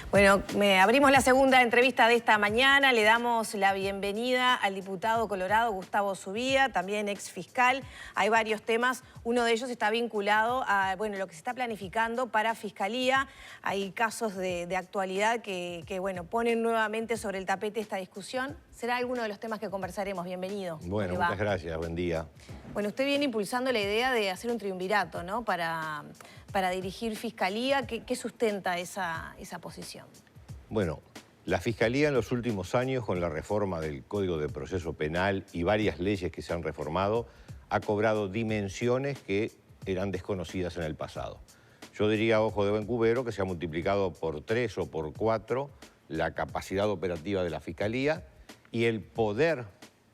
Bueno, abrimos la segunda entrevista de esta mañana. Le damos la bienvenida al diputado colorado Gustavo Zubia, también ex fiscal. Hay varios temas. Uno de ellos está vinculado a lo que se está planificando para Fiscalía. Hay casos de actualidad que ponen nuevamente sobre el tapete esta discusión. Será alguno de los temas que conversaremos. Bienvenido. Bueno, muchas gracias. Buen día. Bueno, usted viene impulsando la idea de hacer un triunvirato, ¿no? Para dirigir Fiscalía. ¿Qué sustenta esa posición? Bueno, la Fiscalía en los últimos años, con la reforma del Código de Proceso Penal y varias leyes que se han reformado, ha cobrado dimensiones que eran desconocidas en el pasado. Yo diría, ojo de buen cubero, que se ha multiplicado por 3 o por 4 la capacidad operativa de la Fiscalía y el poder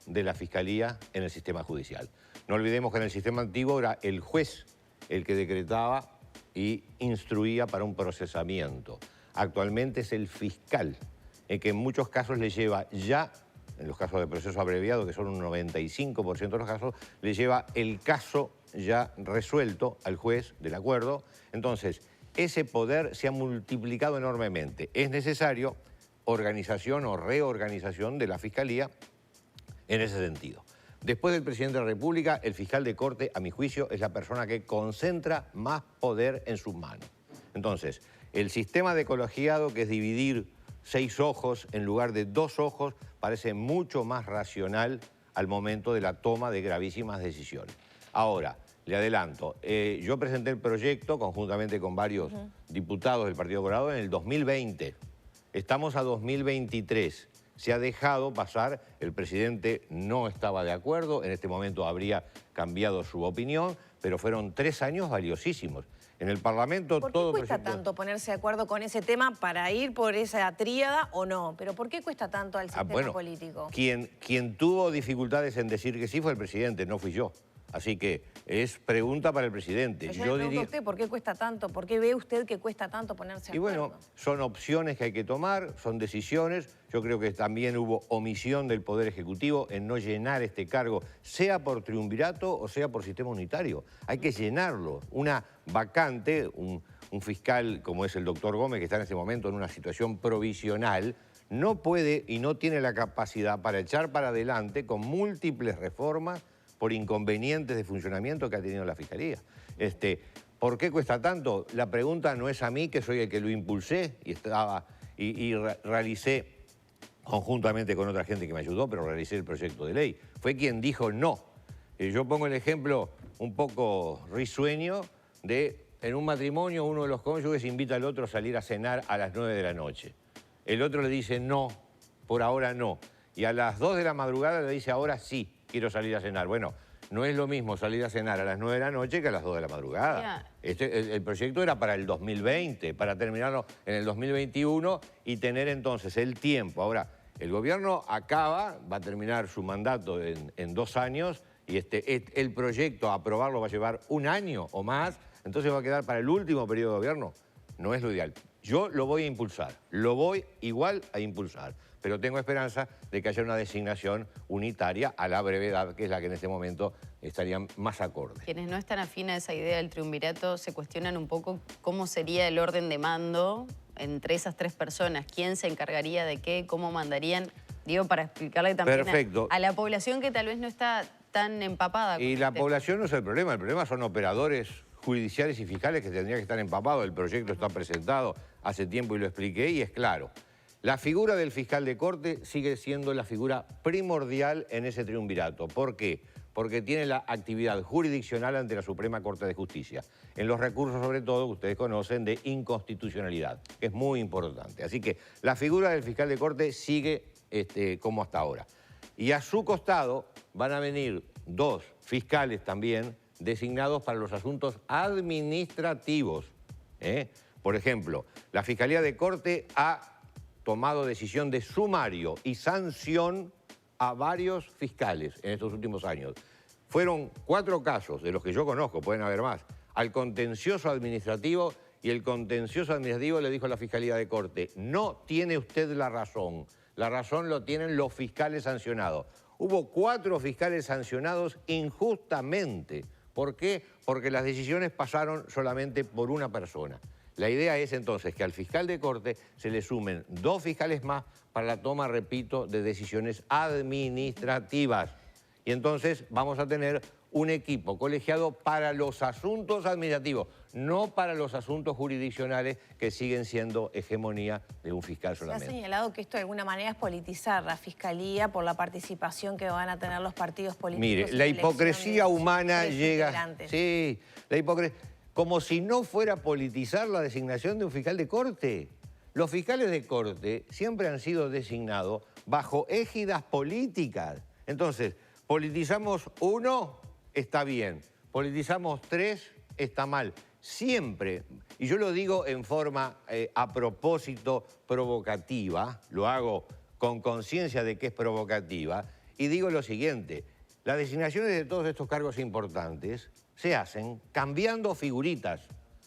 de la Fiscalía en el sistema judicial. No olvidemos que en el sistema antiguo era el juez el que decretaba y instruía para un procesamiento. Actualmente es el fiscal, el que en muchos casos le lleva ya, en los casos de proceso abreviado, que son un 95% de los casos, le lleva el caso ya resuelto al juez del acuerdo. Entonces, ese poder se ha multiplicado enormemente. Es necesario organización o reorganización de la Fiscalía en ese sentido. Después del presidente de la República, el fiscal de corte, a mi juicio, es la persona que concentra más poder en sus manos. Entonces, el sistema de colegiado, que es dividir 6 ojos en lugar de 2 ojos, parece mucho más racional al momento de la toma de gravísimas decisiones. Ahora, le adelanto, yo presenté el proyecto conjuntamente con varios diputados del Partido Colorado en el 2020. Estamos a 2023. Se ha dejado pasar, el presidente no estaba de acuerdo, en este momento habría cambiado su opinión, pero fueron 3 años valiosísimos. En el Parlamento ¿Por qué todo cuesta proyecto... tanto ponerse de acuerdo con ese tema para ir por esa tríada o no? ¿Pero por qué cuesta tanto al sistema político? Quien tuvo dificultades en decir que sí fue el presidente, no fui yo. Así que es pregunta para el presidente. Yo le pregunto a usted, ¿por qué cuesta tanto? ¿Por qué ve usted que cuesta tanto ponerse de acuerdo? Y bueno, son opciones que hay que tomar, son decisiones. Yo creo que también hubo omisión del Poder Ejecutivo en no llenar este cargo, sea por triunvirato o sea por sistema unitario. Hay que llenarlo. Una vacante, un fiscal como es el doctor Gómez, que está en este momento en una situación provisional, no puede y no tiene la capacidad para echar para adelante con múltiples reformas por inconvenientes de funcionamiento que ha tenido la Fiscalía. ¿Por qué cuesta tanto? La pregunta no es a mí, que soy el que lo impulsé y realicé conjuntamente con otra gente que me ayudó, pero realicé el proyecto de ley. Fue quien dijo no. Yo pongo el ejemplo un poco risueño de, en un matrimonio, uno de los cónyuges invita al otro a salir a cenar a las 9 de la noche. El otro le dice no, por ahora no. Y a las 2 de la madrugada le dice ahora sí, quiero salir a cenar. Bueno, no es lo mismo salir a cenar a las 9 de la noche que a las 2 de la madrugada. El proyecto era para el 2020, para terminarlo en el 2021 y tener entonces el tiempo. Ahora, el gobierno va a terminar su mandato en 2 años y el proyecto a aprobarlo va a llevar 1 año o más, entonces va a quedar para el último periodo de gobierno. No es lo ideal. Yo lo voy a impulsar, lo voy igual a impulsar, pero tengo esperanza de que haya una designación unitaria a la brevedad, que es la que en este momento estaría más acorde. Quienes no están afín a esa idea del triunvirato se cuestionan un poco cómo sería el orden de mando entre esas 3 personas. ¿Quién se encargaría de qué? ¿Cómo mandarían? Digo, para explicarle también a la población que tal vez no está tan empapada. Y la población no es el problema son operadores judiciales y fiscales que tendrían que estar empapados. El proyecto está presentado hace tiempo y lo expliqué y es claro. La figura del fiscal de corte sigue siendo la figura primordial en ese triunvirato. ¿Por qué? Porque tiene la actividad jurisdiccional ante la Suprema Corte de Justicia. En los recursos, sobre todo, que ustedes conocen, de inconstitucionalidad, que es muy importante. Así que la figura del fiscal de corte sigue como hasta ahora. Y a su costado van a venir 2 fiscales también designados para los asuntos administrativos. Por ejemplo, la Fiscalía de Corte ha tomado decisión de sumario y sanción a varios fiscales en estos últimos años. Fueron 4 casos, de los que yo conozco, pueden haber más, al contencioso administrativo, y el contencioso administrativo le dijo a la Fiscalía de Corte: no tiene usted la razón lo tienen los fiscales sancionados. Hubo 4 fiscales sancionados injustamente. ¿Por qué? Porque las decisiones pasaron solamente por una persona. La idea es entonces que al fiscal de corte se le sumen 2 fiscales más para la toma, repito, de decisiones administrativas. Y entonces vamos a tener un equipo colegiado para los asuntos administrativos, no para los asuntos jurisdiccionales que siguen siendo hegemonía de un fiscal solamente. Se ha señalado que esto de alguna manera es politizar la Fiscalía por la participación que van a tener los partidos políticos. Mire, la hipocresía humana llega... Sí, la hipocresía... Como si no fuera politizar la designación de un fiscal de corte. Los fiscales de corte siempre han sido designados bajo égidas políticas. Entonces, politizamos 1, está bien. Politizamos 3, está mal. Siempre, y yo lo digo en forma a propósito provocativa, lo hago con conciencia de que es provocativa, y digo lo siguiente: las designaciones de todos estos cargos importantes se hacen cambiando figuritas.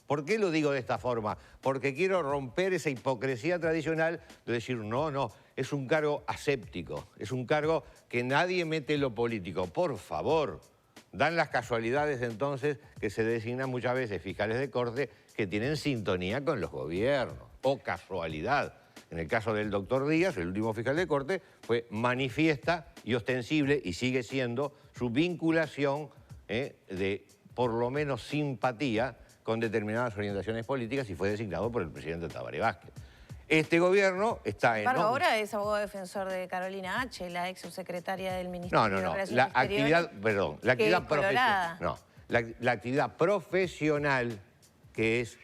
¿Por qué lo digo de esta forma? Porque quiero romper esa hipocresía tradicional de decir, no, es un cargo aséptico, es un cargo que nadie mete lo político. Por favor, dan las casualidades entonces que se designan muchas veces fiscales de corte que tienen sintonía con los gobiernos, o casualidad. En el caso del doctor Díaz, el último fiscal de corte, fue manifiesta y ostensible, y sigue siendo, su vinculación de por lo menos simpatía con determinadas orientaciones políticas, y fue designado por el presidente Tabaré Vázquez. Este gobierno está en... Ahora es abogado defensor de Carolina H., la ex subsecretaria del Ministerio de Relaciones Exteriores. La actividad profesional. No, la actividad profesional que es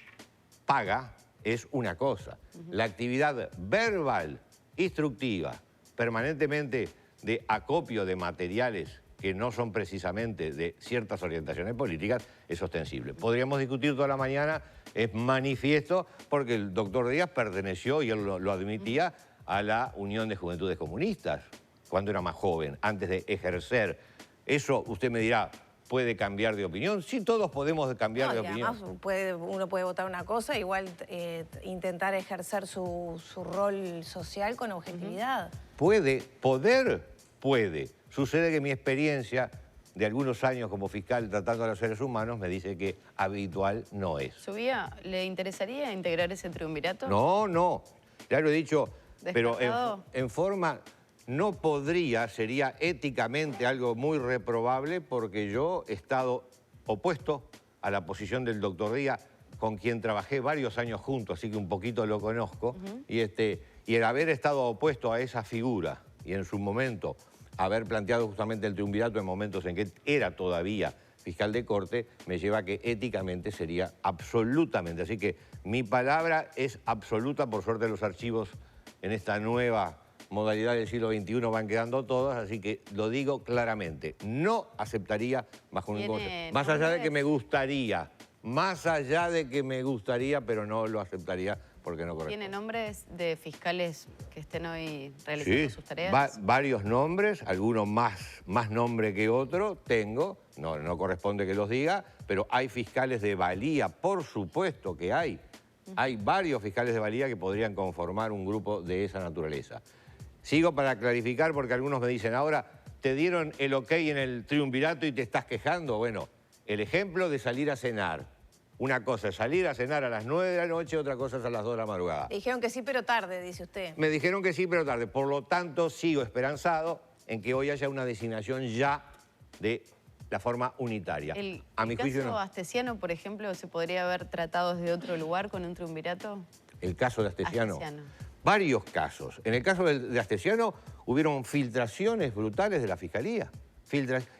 paga es una cosa. La actividad verbal, instructiva, permanentemente de acopio de materiales que no son precisamente de ciertas orientaciones políticas, es ostensible. Podríamos discutir toda la mañana, es manifiesto, porque el doctor Díaz perteneció, y él lo admitía, a la Unión de Juventudes Comunistas, cuando era más joven, antes de ejercer. Eso, usted me dirá, ¿puede cambiar de opinión? Sí, todos podemos cambiar de opinión. Además, uno puede votar una cosa, igual intentar ejercer su rol social con objetividad. Puede. Sucede que mi experiencia de algunos años como fiscal tratando a los seres humanos me dice que habitual no es. ¿Subía? ¿Le interesaría integrar ese triunvirato? No, ya lo he dicho, ¿Descartado? Pero en forma no podría, sería éticamente algo muy reprobable, porque yo he estado opuesto a la posición del doctor Díaz, con quien trabajé varios años juntos, así que un poquito lo conozco, y el haber estado opuesto a esa figura y en su momento haber planteado justamente el triunvirato en momentos en que era todavía fiscal de corte, me lleva a que éticamente sería absolutamente. Así que mi palabra es absoluta. Por suerte los archivos en esta nueva modalidad del siglo XXI van quedando todos, así que lo digo claramente, no aceptaría bajo ningún concepto. Más allá de que me gustaría, pero no lo aceptaría porque no corresponde. ¿Tiene nombres de fiscales que estén hoy realizando sus tareas? Varios nombres, algunos más nombre que otro tengo, no corresponde que los diga, pero hay fiscales de valía, por supuesto que hay. Hay varios fiscales de valía que podrían conformar un grupo de esa naturaleza. Sigo para clarificar, porque algunos me dicen, ahora te dieron el ok en el triunvirato y te estás quejando. Bueno, el ejemplo de salir a cenar. Una cosa es salir a cenar a las 9 de la noche, otra cosa es a las 2 de la madrugada. Dijeron que sí, pero tarde, dice usted. Me dijeron que sí, pero tarde. Por lo tanto, sigo esperanzado en que hoy haya una designación ya de la forma unitaria. ¿El caso Astesiano, por ejemplo, se podría haber tratado desde otro lugar con un triunvirato? El caso de Astesiano. Varios casos. En el caso de Astesiano hubieron filtraciones brutales de la Fiscalía.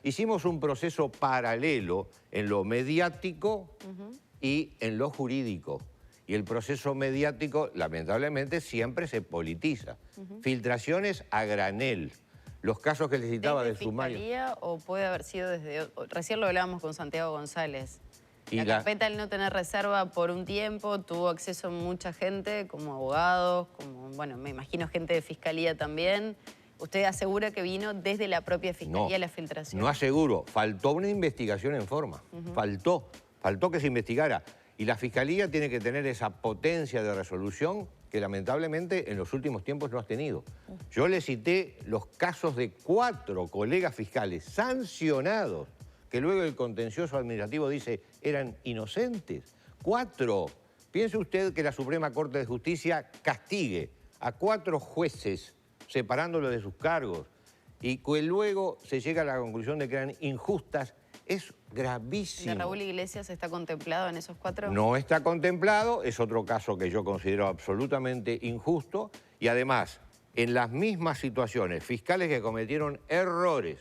Hicimos un proceso paralelo en lo mediático y en lo jurídico. Y el proceso mediático, lamentablemente, siempre se politiza. Filtraciones a granel. Los casos que les citaba de sumario. ¿Fiscalía o puede haber sido desde...? Recién lo hablábamos con Santiago González. La carpeta, al no tener reserva por un tiempo, tuvo acceso a mucha gente, como abogados, como, bueno, me imagino gente de Fiscalía también. ¿Usted asegura que vino desde la propia Fiscalía la filtración? No aseguro. Faltó una investigación en forma. Faltó que se investigara. Y la Fiscalía tiene que tener esa potencia de resolución que lamentablemente en los últimos tiempos no has tenido. Yo le cité los casos de 4 colegas fiscales sancionados, que luego el contencioso administrativo dice eran inocentes. 4 Piense usted que la Suprema Corte de Justicia castigue a 4 jueces separándolos de sus cargos y que luego se llega a la conclusión de que eran injustas. Es gravísimo. ¿De Raúl Iglesias está contemplado en esos 4? No está contemplado, es otro caso que yo considero absolutamente injusto y además, en las mismas situaciones, fiscales que cometieron errores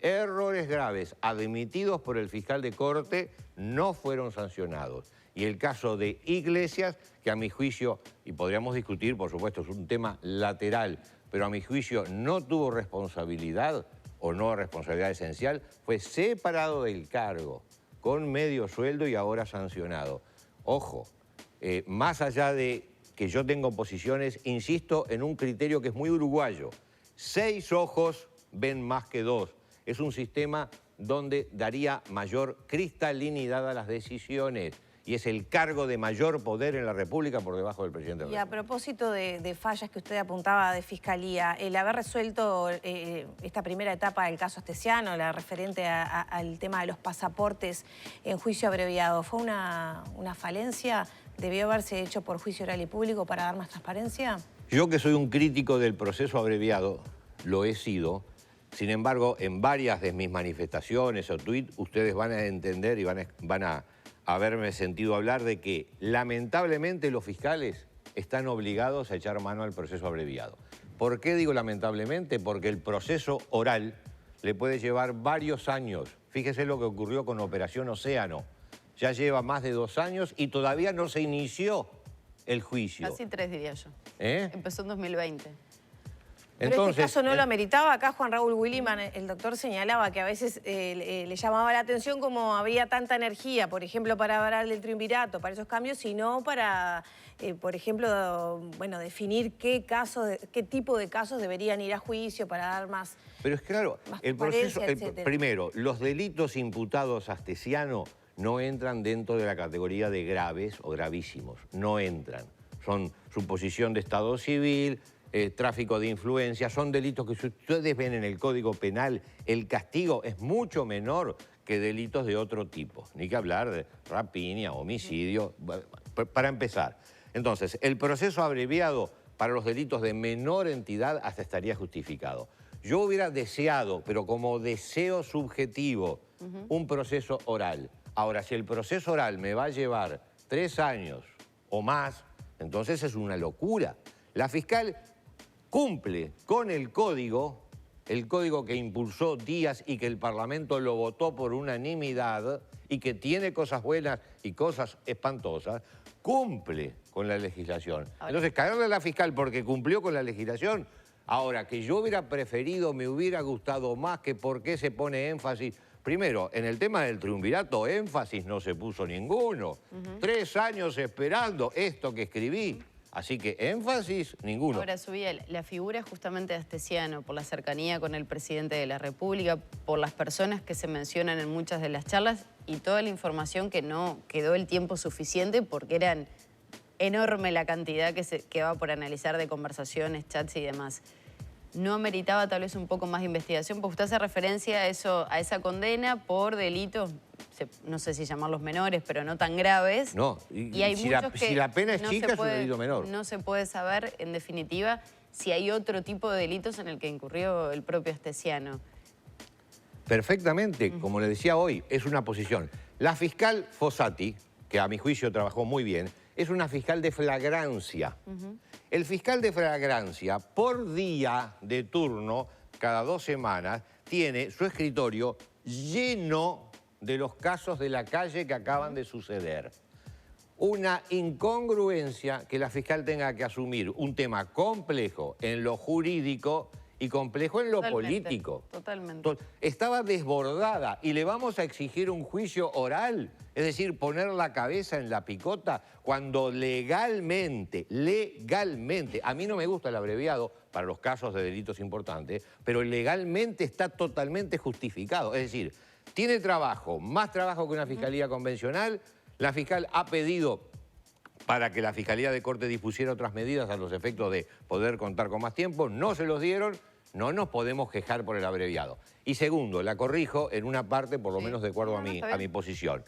graves admitidos por el fiscal de corte no fueron sancionados. Y el caso de Iglesias, que a mi juicio, y podríamos discutir, por supuesto, es un tema lateral, pero a mi juicio no tuvo responsabilidad o no responsabilidad esencial, fue separado del cargo con medio sueldo y ahora sancionado. Ojo, más allá de que yo tengo posiciones, insisto en un criterio que es muy uruguayo. 6 ojos ven más que 2. Es un sistema donde daría mayor cristalinidad a las decisiones y es el cargo de mayor poder en la República por debajo del presidente de la República. Y a propósito de fallas que usted apuntaba de Fiscalía, el haber resuelto esta primera etapa del caso Astesiano, la referente al tema de los pasaportes en juicio abreviado, ¿fue una falencia? ¿Debió haberse hecho por juicio oral y público para dar más transparencia? Yo, que soy un crítico del proceso abreviado, lo he sido. Sin embargo, en varias de mis manifestaciones o tuits, ustedes van a entender y van a haberme sentido hablar de que lamentablemente los fiscales están obligados a echar mano al proceso abreviado. ¿Por qué digo lamentablemente? Porque el proceso oral le puede llevar varios años. Fíjese lo que ocurrió con Operación Océano. Ya lleva más de 2 años y todavía no se inició el juicio. Casi 3, diría yo. Empezó en 2020. Pero entonces, este caso no lo ameritaba. Acá Juan Raúl Williman, el doctor, señalaba que a veces le llamaba la atención como había tanta energía, por ejemplo, para hablar del triunvirato, para esos cambios, y no para, por ejemplo, bueno, definir qué tipo de casos deberían ir a juicio para dar más. Pero es claro, el proceso, primero, los delitos imputados a Astesiano no entran dentro de la categoría de graves o gravísimos, no entran. Son suposición de estado civil, tráfico de influencia, son delitos que si ustedes ven en el Código Penal, el castigo es mucho menor que delitos de otro tipo. Ni que hablar de rapiña, homicidio, para empezar. Entonces, el proceso abreviado para los delitos de menor entidad hasta estaría justificado. Yo hubiera deseado, pero como deseo subjetivo, un proceso oral. Ahora, si el proceso oral me va a llevar 3 años o más, entonces es una locura. La fiscal cumple con el código que impulsó Díaz y que el Parlamento lo votó por unanimidad y que tiene cosas buenas y cosas espantosas, cumple con la legislación. Entonces, caerle a la fiscal porque cumplió con la legislación. Ahora, que yo hubiera preferido, me hubiera gustado más, que por qué se pone énfasis. Primero, en el tema del triunvirato, énfasis no se puso ninguno. 3 años esperando esto que escribí. Así que énfasis, ninguno. Ahora, Zubiel, la figura justamente de Astesiano, por la cercanía con el presidente de la República, por las personas que se mencionan en muchas de las charlas y toda la información que no quedó el tiempo suficiente porque eran enorme la cantidad que va por analizar de conversaciones, chats y demás. ¿No ameritaba tal vez un poco más de investigación? Porque usted hace referencia a esa condena por delitos, no sé si llamarlos menores, pero no tan graves. No, y hay si muchos la pena es chica, es un delito menor. No se puede saber, en definitiva, si hay otro tipo de delitos en el que incurrió el propio Astesiano. Perfectamente, como le decía hoy, es una posición. La fiscal Fossati, que a mi juicio trabajó muy bien, es una fiscal de flagrancia. El fiscal de flagrancia, por día de turno, cada 2 semanas, tiene su escritorio lleno de los casos de la calle que acaban de suceder. Una incongruencia que la fiscal tenga que asumir un tema complejo en lo jurídico y complejo en lo político. Totalmente. Estaba desbordada y le vamos a exigir un juicio oral, es decir, poner la cabeza en la picota cuando legalmente, a mí no me gusta el abreviado para los casos de delitos importantes, pero legalmente está totalmente justificado. Es decir, tiene trabajo, más trabajo que una fiscalía convencional. La fiscal ha pedido para que la Fiscalía de Corte dispusiera otras medidas a los efectos de poder contar con más tiempo. No se los dieron, no nos podemos quejar por el abreviado. Y segundo, la corrijo en una parte, por lo menos de acuerdo a mi posición.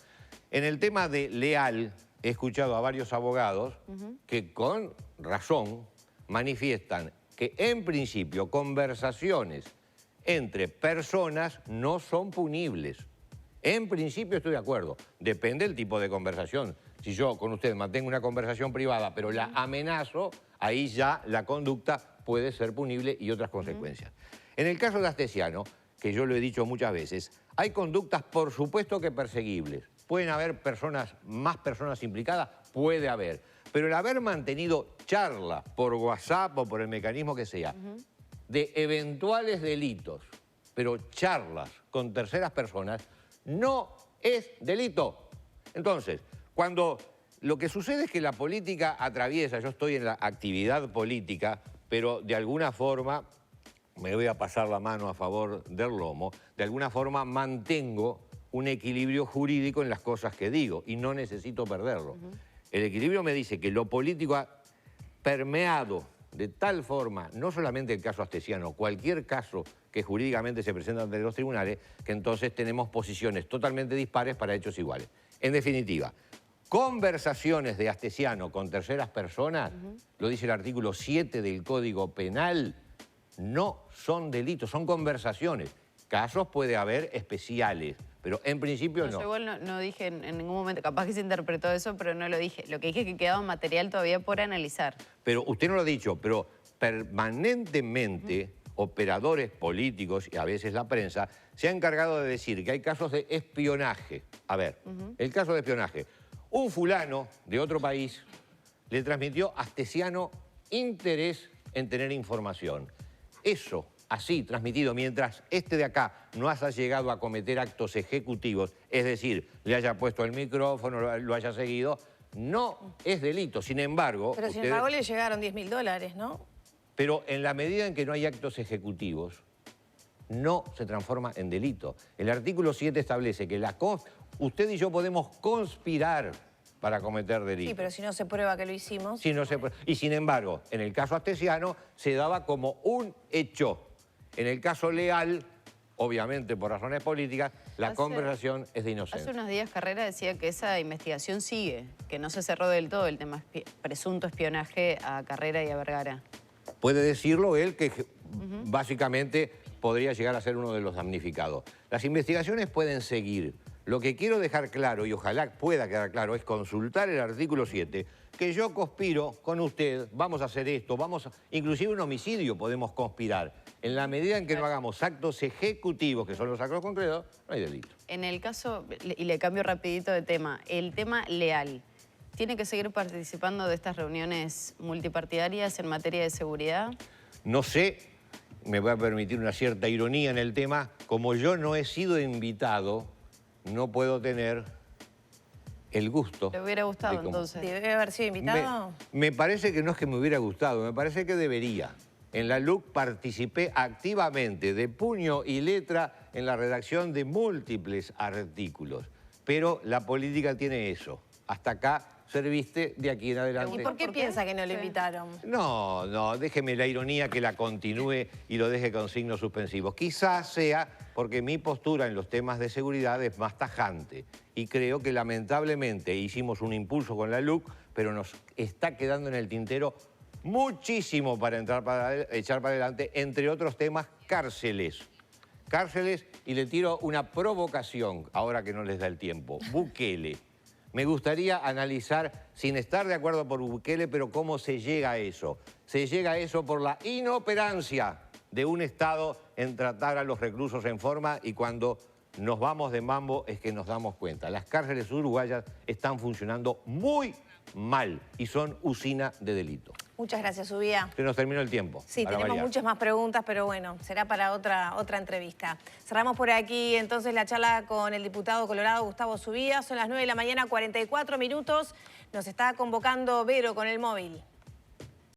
En el tema de Leal, he escuchado a varios abogados que con razón manifiestan que en principio conversaciones entre personas no son punibles. En principio estoy de acuerdo, depende del tipo de conversación. Si yo con usted mantengo una conversación privada pero la amenazo, ahí ya la conducta puede ser punible y otras consecuencias. En el caso de Astesiano, que yo lo he dicho muchas veces, hay conductas por supuesto que perseguibles. ¿Pueden haber más personas implicadas? Puede haber. Pero el haber mantenido charla por WhatsApp o por el mecanismo que sea, de eventuales delitos, pero charlas con terceras personas, no es delito. Entonces, cuando lo que sucede es que la política atraviesa, yo estoy en la actividad política, pero de alguna forma me voy a pasar la mano a favor del lomo, de alguna forma mantengo un equilibrio jurídico en las cosas que digo y no necesito perderlo. El equilibrio me dice que lo político ha permeado de tal forma, no solamente el caso Astesiano, cualquier caso que jurídicamente se presenta ante los tribunales, que entonces tenemos posiciones totalmente dispares para hechos iguales. En definitiva, conversaciones de Astesiano con terceras personas, lo dice el artículo 7 del Código Penal, no son delitos, son conversaciones. Casos puede haber especiales, pero en principio no. Yo igual no dije en ningún momento, capaz que se interpretó eso, pero no lo dije. Lo que dije es que quedaba material todavía por analizar. Pero usted no lo ha dicho, pero permanentemente operadores políticos y a veces la prensa se ha encargado de decir que hay casos de espionaje. A ver, el caso de espionaje. Un fulano de otro país le transmitió a Astesiano interés en tener información. Eso, así transmitido, mientras este de acá no haya llegado a cometer actos ejecutivos, es decir, le haya puesto el micrófono, lo haya seguido, no es delito. Sin embargo... Pero sin embargo le llegaron $10.000, ¿no? Pero en la medida en que no hay actos ejecutivos, no se transforma en delito. El artículo 7 establece que usted y yo podemos conspirar para cometer delitos. Sí, pero si no se prueba que lo hicimos... Si no y sin embargo, en el caso Astesiano se daba como un hecho. En el caso Leal, obviamente por razones políticas, la conversación es de inocencia. Hace unos días Carrera decía que esa investigación sigue, que no se cerró del todo el tema presunto espionaje a Carrera y a Vergara. Puede decirlo él, que básicamente podría llegar a ser uno de los damnificados. Las investigaciones pueden seguir. Lo que quiero dejar claro, y ojalá pueda quedar claro, es consultar el artículo 7, que yo conspiro con usted, vamos a hacer esto, inclusive un homicidio podemos conspirar. En la medida en que no hagamos actos ejecutivos, que son los actos concretos, no hay delito. En el caso, y le cambio rapidito de tema, el tema Leal, ¿tiene que seguir participando de estas reuniones multipartidarias en materia de seguridad? No sé, me voy a permitir una cierta ironía en el tema, como yo no he sido invitado, no puedo tener el gusto. ¿Le hubiera gustado entonces? ¿Debe haber sido invitado? Me parece que no es que me hubiera gustado, me parece que debería. En la LUC participé activamente, de puño y letra, en la redacción de múltiples artículos. Pero la política tiene eso. Hasta acá serviste, de aquí en adelante. ¿Y por qué piensa que no lo invitaron? No, déjeme la ironía que la continúe y lo deje con signos suspensivos. Quizás sea porque mi postura en los temas de seguridad es más tajante. Y creo que lamentablemente hicimos un impulso con la LUC, pero nos está quedando en el tintero muchísimo para echar para adelante, entre otros temas, cárceles. Cárceles, y le tiro una provocación, ahora que no les da el tiempo. Bukele. Me gustaría analizar, sin estar de acuerdo por Bukele, pero cómo se llega a eso. Se llega a eso por la inoperancia de un Estado en tratar a los reclusos en forma, y cuando nos vamos de mambo es que nos damos cuenta. Las cárceles uruguayas están funcionando muy mal y son usina de delito. Muchas gracias, Ubía. Se nos terminó el tiempo. Sí, tenemos muchas más preguntas, pero bueno, será para otra entrevista. Cerramos por aquí entonces la charla con el diputado colorado Gustavo Subía. Son las 9 de la mañana, 44 minutos. Nos está convocando Vero con el móvil.